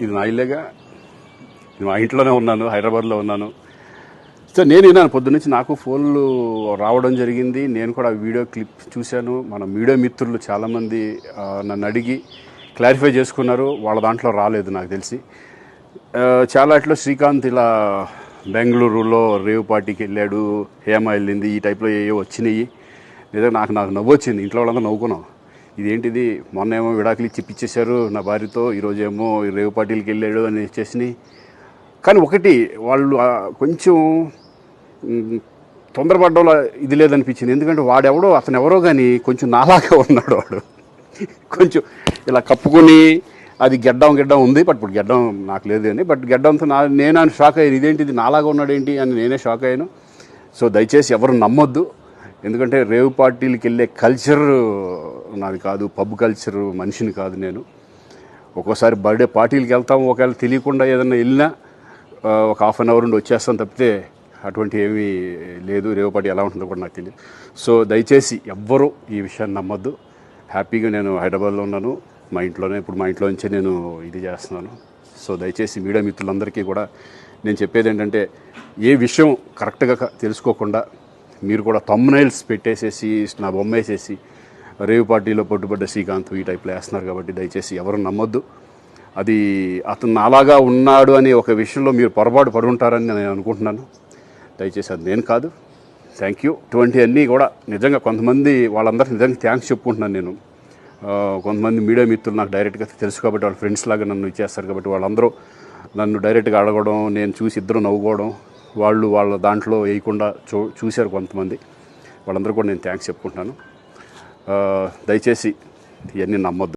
ఇది నా ఇల్లేగా, నేను మా ఇంట్లోనే ఉన్నాను, హైదరాబాద్లో ఉన్నాను. సో నేను విన్నాను పొద్దున్నుంచి, నాకు ఫోన్లు రావడం జరిగింది. నేను కూడా వీడియో క్లిప్ చూశాను. మన మీడియా మిత్రులు చాలామంది నన్ను అడిగి క్లారిఫై చేసుకున్నారు. వాళ్ళ దాంట్లో రాలేదు నాకు తెలిసి. చాలా ఇట్లా శ్రీకాంత్ ఇలా బెంగళూరులో రేవ్ పార్టీకి వెళ్ళాడు, హేమ వెళ్ళింది, ఈ టైప్లో ఏవో వచ్చినాయి. నిజంగా నాకు నవ్వు వచ్చింది. ఇంట్లో వాళ్ళందరూ నవ్వుకున్నాం. ఇదేంటిది, మొన్న ఏమో విడాకులు ఇచ్చి పిచ్చేశారు నా భార్యతో, ఈరోజేమో రేవ్ పార్టీలకి వెళ్ళాడు అని వచ్చేసినాయి. కానీ ఒకటి, వాళ్ళు కొంచెం తొందరపడ్డంలో ఇది లేదనిపించింది. ఎందుకంటే వాడెవడో, అతను ఎవరో కానీ కొంచెం నాలాగా ఉన్నాడు. వాడు కొంచెం ఇలా కప్పుకొని, అది గెడ్డం ఉంది, బట్ ఇప్పుడు గెడ్డం నాకు లేదు కానీ, బట్ గెడ్డంతో నేను షాక్ అయ్యాను. ఇదేంటిది నాలాగా ఉన్నాడు ఏంటి అని నేనే షాక్ అయ్యాను. సో దయచేసి ఎవరు నమ్మొద్దు. ఎందుకంటే రేవ్ పార్టీలకి వెళ్ళే కల్చర్ నాది కాదు, పబ్ కల్చర్ మనిషిని కాదు నేను. ఒక్కోసారి బర్త్డే పార్టీలకి వెళ్తాము, ఒకవేళ తెలియకుండా ఏదైనా వెళ్ళినా ఒక హాఫ్ అన్ అవర్ నుండి వచ్చేస్తాను తప్పితే అటువంటి ఏమీ లేదు. రేవ్ పార్టీ ఎలా ఉంటుందో కూడా నాకు తెలియదు. సో దయచేసి ఎవ్వరూ ఈ విషయాన్ని నమ్మొద్దు. హ్యాపీగా నేను హైదరాబాద్లో ఉన్నాను, మా ఇంట్లోనే. ఇప్పుడు మా ఇంట్లో నుంచే నేను ఇది చేస్తున్నాను. సో దయచేసి మీడియా మిత్రులందరికీ కూడా నేను చెప్పేది ఏంటంటే, ఏ విషయం కరెక్ట్గా తెలుసుకోకుండా మీరు కూడా థంబ్నైల్స్ పెట్టేసేసి, నా బొమ్మ వేసేసి రేవ్ పార్టీలో పట్టుబడ్డ శ్రీకాంత్ ఈ టైప్లో వేస్తున్నారు. కాబట్టి దయచేసి ఎవరు నమ్మొద్దు. అది అతను అలాగా ఉన్నాడు అనే ఒక విషయంలో మీరు పొరపాటు పడి ఉంటారని నేను అనుకుంటున్నాను. దయచేసి అది నేను కాదు. Thank you. ఇటువంటి అన్నీ కూడా నిజంగా కొంతమంది, వాళ్ళందరికీ నిజంగా థ్యాంక్స్ చెప్పుకుంటున్నాను నేను. కొంతమంది మీడియా మిత్రులు నాకు డైరెక్ట్గా తెలుసు కాబట్టి, వాళ్ళ ఫ్రెండ్స్ లాగా నన్ను ఇచ్చేస్తారు కాబట్టి, వాళ్ళందరూ నన్ను డైరెక్ట్గా అడగడం, నేను చూసి ఇద్దరు నవ్వుకోవడం, వాళ్ళు వాళ్ళ దాంట్లో వేయకుండా చూశారు కొంతమంది. వాళ్ళందరూ కూడా నేను థ్యాంక్స్ చెప్పుకుంటున్నాను. దయచేసి ఇవన్నీ నమ్మొద్దు.